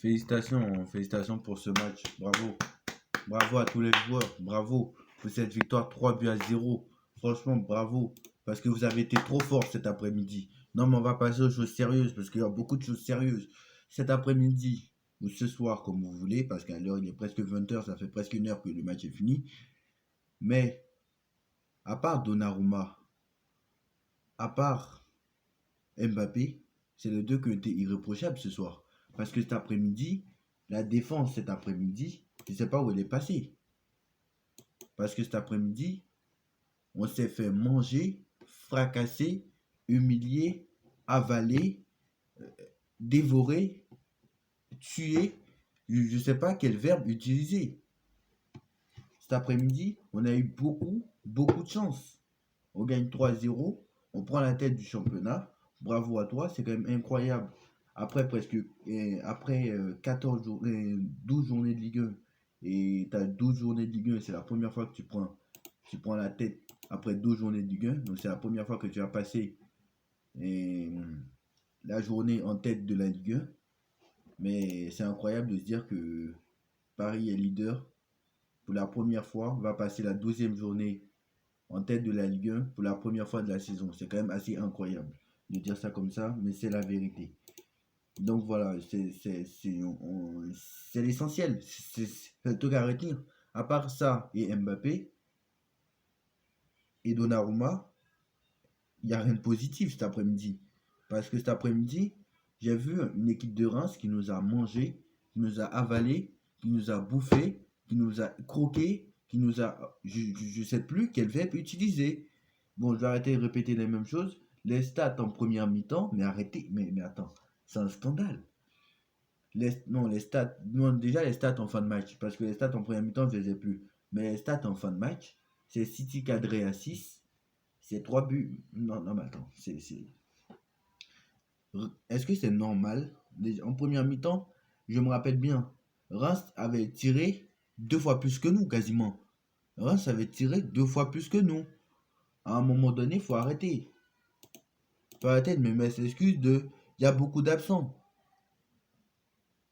Félicitations, félicitations pour ce match. Bravo. Bravo à tous les joueurs. Bravo pour cette victoire 3 buts à 0. Franchement, bravo. Parce que vous avez été trop fort cet après-midi. Non, mais on va passer aux choses sérieuses parce qu'il y a beaucoup de choses sérieuses. Cet après-midi ou ce soir, comme vous voulez, parce qu'à l'heure, il est presque 20 h, ça fait presque une heure que le match est fini. Mais, à part Donnarumma, à part Mbappé, c'est les deux qui ont été irréprochables ce soir. Parce que cet après-midi, la défense cet après-midi, je ne sais pas où elle est passée. Parce que cet après-midi, on s'est fait manger, fracasser, humilier, avaler, dévorer, tuer. Je ne sais pas quel verbe utiliser. Cet après-midi, on a eu beaucoup de chance. On gagne 3-0, on prend la tête du championnat. Bravo à toi, c'est quand même incroyable. Après presque après 14 jours, 12 journées de Ligue 1 et tu as 12 journées de Ligue 1, c'est la première fois que tu prends la tête après 12 journées de Ligue 1. Donc c'est la première fois que tu as passé la journée en tête de la Ligue 1. Mais c'est incroyable de se dire que Paris est leader pour la première fois, va passer la 12e journée en tête de la Ligue 1 pour la première fois de la saison. C'est quand même assez incroyable de dire ça comme ça, mais c'est la vérité. Donc voilà, c'est l'essentiel. C'est le truc à retenir. À part ça et Mbappé et Donnarumma, il n'y a rien de positif cet après-midi. Parce que cet après-midi, j'ai vu une équipe de Reims qui nous a mangé, qui nous a avalé, qui nous a bouffé, qui nous a croqué, qui nous a... Je ne sais plus quel verbe utiliser. Bon, je vais arrêter de répéter les mêmes choses. Les stats en première mi-temps, mais arrêtez, mais attends, c'est un scandale. Non, les stats, non, déjà les stats en fin de match, parce que les stats en première mi-temps, je ne les ai plus. Mais les stats en fin de match, c'est City cadré à 6, c'est 3 buts. Non, non, mais attends, est-ce que c'est normal? En première mi-temps, je me rappelle bien, Reims avait tiré 2 fois plus que nous, quasiment. Reims avait tiré 2 fois plus que nous. À un moment donné, il faut arrêter. Faut arrêter de me mettre l'excuse de il y a beaucoup d'absents.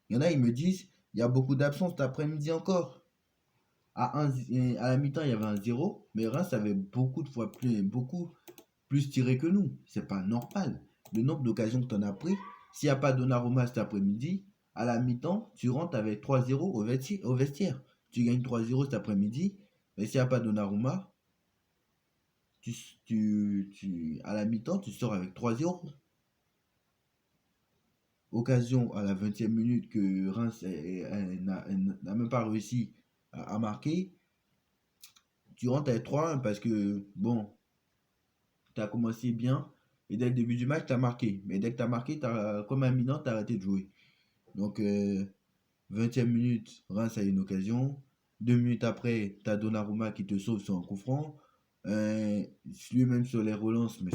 Il y en a, ils me disent il y a beaucoup d'absents cet après-midi encore. À la mi-temps, il y avait un 0, mais Reims avait beaucoup plus tiré que nous. C'est pas normal. Le nombre d'occasions que tu en as pris, s'il n'y a pas Donnarumma cet après-midi, à la mi-temps, tu rentres avec 3-0 au vestiaire. Tu gagnes 3-0 cet après-midi, mais s'il n'y a pas Donnarumma, à la mi-temps, tu sors avec 3-0. Occasion à la 20e minute que Reims n'a même pas réussi à marquer. Tu rentres avec 3-1 parce que, bon, tu as commencé bien et dès le début du match, tu as marqué. Mais dès que tu as marqué, comme un minant, tu as arrêté de jouer. Donc, 20e minute, Reims a une occasion. 2 minutes après, tu as Donnarumma qui te sauve sur un coup franc. Lui-même sur les relances, mais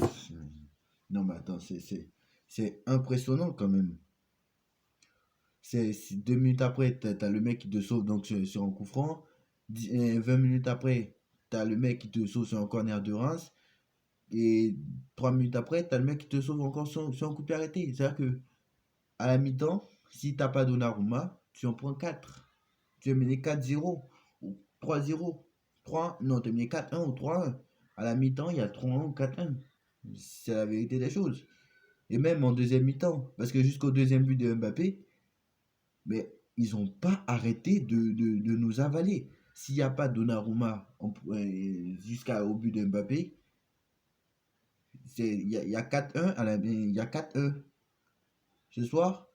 non, mais attends, c'est impressionnant quand même. 2 minutes après, tu as le mec qui te sauve donc sur un coup franc. 20 minutes après, tu as le mec qui te sauve sur un corner de Reims. Et 3 minutes après, tu as le mec qui te sauve encore sur un coup de pied arrêté. C'est-à-dire que à la mi-temps, si t'as pas Donnarumma, tu en prends 4. Tu es mené 4-0 ou 3-0. 3, non, tu es mené 4-1 ou 3-1. À la mi-temps, il y a 3-1 ou 4-1. C'est la vérité des choses. Et même en deuxième mi-temps, parce que jusqu'au deuxième but de Mbappé, mais ils n'ont pas arrêté de nous avaler. S'il n'y a pas Donnarumma jusqu'au but de Mbappé, il y a 4-1 il y a 4-1. Ce soir,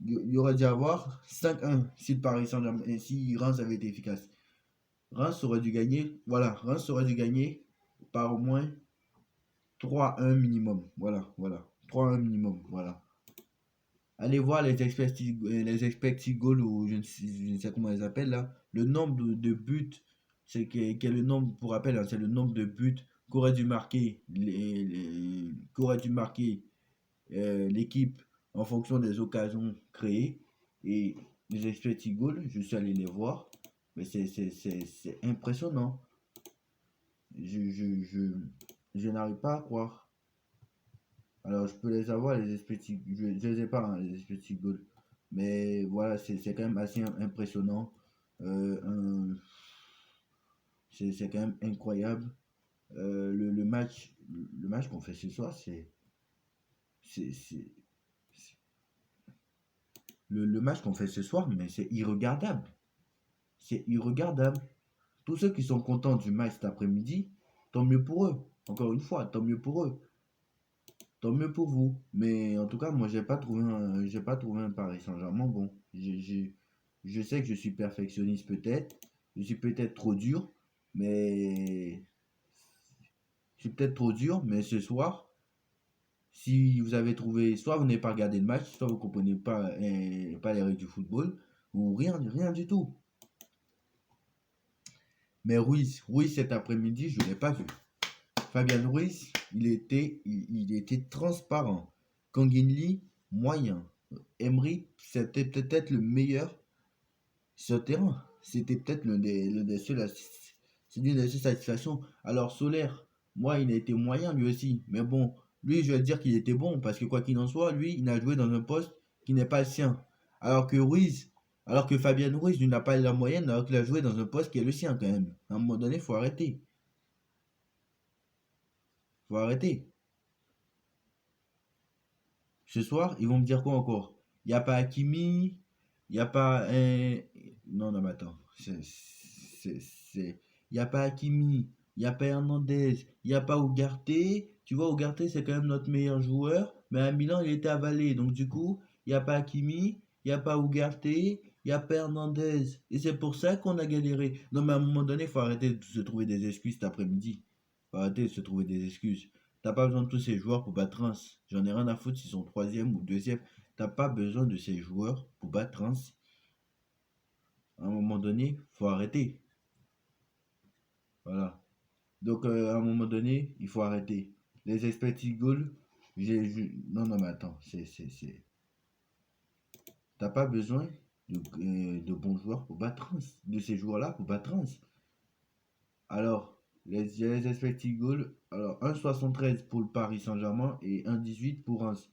il y aurait dû avoir 5-1 si le Paris Saint-Germain, si Reims avait été efficace. Reims aurait dû gagner, voilà, Reims aurait dû gagner par au moins 3-1 minimum. Voilà. 3-1 minimum, voilà. Allez voir les expected goals ou je ne sais comment ils appellent là. Le nombre de buts, quel est le nombre, pour rappel, hein, c'est le nombre de buts qu'aurait dû marquer l'équipe en fonction des occasions créées. Et les expected goals, je suis allé les voir. Mais c'est impressionnant. Je n'arrive pas à croire. Alors, je peux les avoir, les expected. Je ne les ai pas, hein, les expected goals. Mais voilà, c'est quand même assez impressionnant. C'est quand même incroyable. Le match qu'on fait ce soir, c'est, c'est- le match qu'on fait ce soir, mais c'est irregardable. C'est irregardable. Tous ceux qui sont contents du match cet après-midi, tant mieux pour eux. Encore une fois, tant mieux pour eux. Tant mieux pour vous. Mais en tout cas, moi, j'ai pas trouvé un Paris Saint-Germain bon. Je sais que je suis perfectionniste peut-être. Je suis peut-être trop dur. Mais je suis peut-être trop dur. Mais ce soir, si vous avez trouvé, soit vous n'avez pas regardé le match, soit vous ne comprenez pas, pas les règles du football, ou rien du tout. Mais Ruiz cet après-midi, je ne l'ai pas vu. Fabian Ruiz, il était transparent. Kanginli, moyen. Emery, c'était peut-être le meilleur sur le terrain. C'était peut-être l'un des seuls, c'est l'une des seules satisfactions. Alors Solaire, moi, il a été moyen lui aussi. Mais bon, lui, je vais dire qu'il était bon parce que quoi qu'il en soit, lui, il a joué dans un poste qui n'est pas le sien. Alors que Ruiz, alors que Fabien Ruiz, lui, n'a pas la moyenne, alors qu'il a joué dans un poste qui est le sien quand même. À un moment donné, il faut arrêter. Faut arrêter. Ce soir, ils vont me dire quoi encore? Il n'y a pas Hakimi, il n'y a pas un... Non, non, mais attends. Il n'y a pas Hakimi, il n'y a pas Hernandez, il n'y a pas Ugarte. Tu vois, Ugarte, c'est quand même notre meilleur joueur. Mais à Milan, il était avalé. Donc, du coup, il n'y a pas Hakimi, il n'y a pas Ugarte, il n'y a pas Hernandez. Et c'est pour ça qu'on a galéré. Non, mais à un moment donné, il faut arrêter de se trouver des excuses cet après-midi. Faut arrêter de se trouver des excuses. T'as pas besoin de tous ces joueurs pour battre Reims. J'en ai rien à foutre s'ils sont troisième ou deuxième. T'as pas besoin de ces joueurs pour battre Reims. À un moment donné, faut arrêter. Voilà. Donc, à un moment donné, il faut arrêter. Les expected goals, non, non, mais attends. T'as pas besoin de bons joueurs pour battre Reims. De ces joueurs-là pour battre Reims. Alors, les expected goals, alors 1,73 pour le Paris Saint-Germain et 1,18 pour Reims.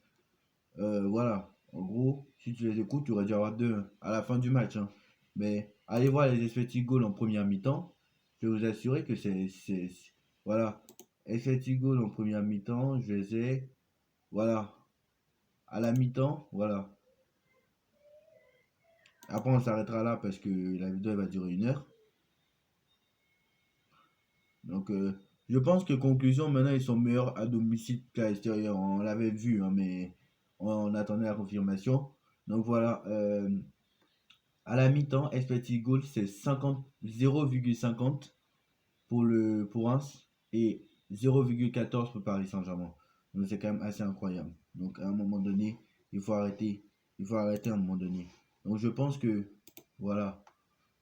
Voilà. En gros, si tu les écoutes, tu aurais dû avoir 2 à la fin du match, hein. Mais allez voir les expected goals en première mi-temps. Je vais vous assurer que voilà. Expected goals en première mi-temps, je les ai. Voilà. À la mi-temps, voilà. Après, on s'arrêtera là parce que la vidéo elle va durer 1 heure. Donc, je pense que conclusion, maintenant, ils sont meilleurs à domicile qu'à l'extérieur. On l'avait vu, hein, mais on attendait la confirmation. Donc, voilà. À la mi-temps, expected goal, c'est 0,50 pour Reims et 0,14 pour Paris Saint-Germain. Donc c'est quand même assez incroyable. Donc à un moment donné, il faut arrêter. Il faut arrêter à un moment donné. Donc je pense que, voilà,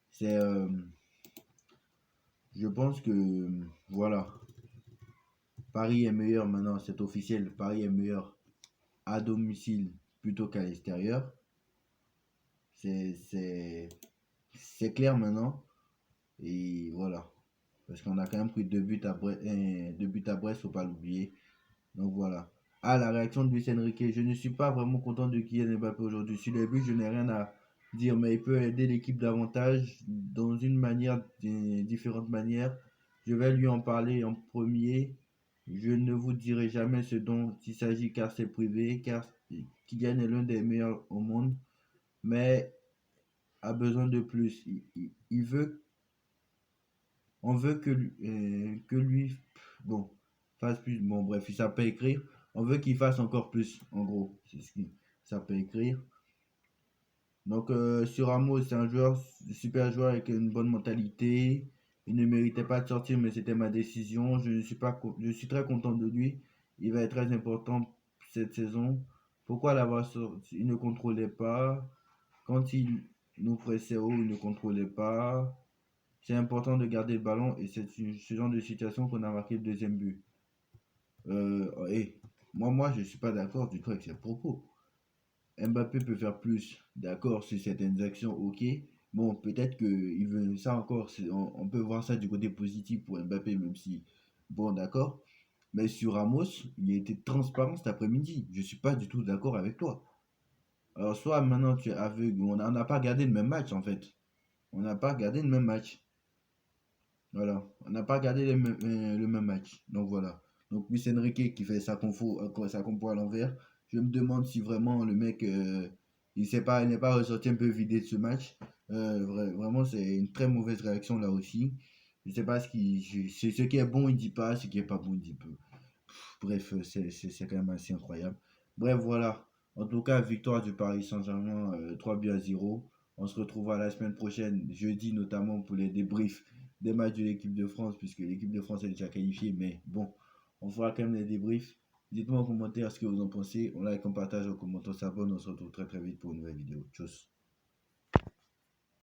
c'est... je pense que, voilà, Paris est meilleur maintenant, c'est officiel. Paris est meilleur à domicile plutôt qu'à l'extérieur. C'est, c'est, c'est clair maintenant. Et voilà. Parce qu'on a quand même pris 2 buts à Brest, 2 buts à Brest, faut pas l'oublier. Donc voilà. Ah, la réaction de Luis Enrique. Je ne suis pas vraiment content de Kylian Mbappé aujourd'hui. Sur les buts, je n'ai rien à dire, mais il peut aider l'équipe davantage dans une manière, différentes manières. Je vais lui en parler en premier. Je ne vous dirai jamais ce dont il s'agit car c'est privé, car Kylian est l'un des meilleurs au monde, mais a besoin de plus. Il veut on veut que lui, bon, fasse plus. Bon, bref, il savent pas écrire. On veut qu'il fasse encore plus, en gros. C'est ce qu'il savent pas écrire. Donc, sur Ramos, c'est un joueur, super joueur avec une bonne mentalité. Il ne méritait pas de sortir, mais c'était ma décision. Je ne suis pas, je suis très content de lui. Il va être très important cette saison. Pourquoi l'avoir sorti? Il ne contrôlait pas. Quand il nous pressait haut, il ne contrôlait pas. C'est important de garder le ballon et c'est ce genre de situation qu'on a marqué le deuxième but. Et moi, je ne suis pas d'accord du tout avec ces propos. Mbappé peut faire plus, d'accord, sur certaines actions, ok. Bon, peut-être que il veut ça encore, on peut voir ça du côté positif pour Mbappé, même si, bon, d'accord. Mais sur Ramos, il a été transparent cet après-midi. Je ne suis pas du tout d'accord avec toi. Alors, soit maintenant tu es aveugle, on n'a pas regardé le même match en fait. On n'a pas regardé le même match. Voilà, on n'a pas regardé le même match. Donc voilà. Donc Luis Enrique qui fait sa compo à l'envers. Je me demande si vraiment le mec, il n'est pas ressorti un peu vidé de ce match. Vraiment, c'est une très mauvaise réaction là aussi. Je sais pas ce qui est bon, il dit pas, ce qui est pas bon, il dit peu. Bref, c'est quand même assez incroyable. Bref, voilà. En tout cas, victoire du Paris Saint-Germain, 3 buts à 0. On se retrouvera la semaine prochaine, jeudi notamment, pour les débriefs des matchs de l'équipe de France, puisque l'équipe de France est déjà qualifiée. Mais bon, on fera quand même les débriefs. Dites-moi en commentaire ce que vous en pensez. On like, on partage, on commente, on s'abonne. On se retrouve très très vite pour une nouvelle vidéo. Tchuss.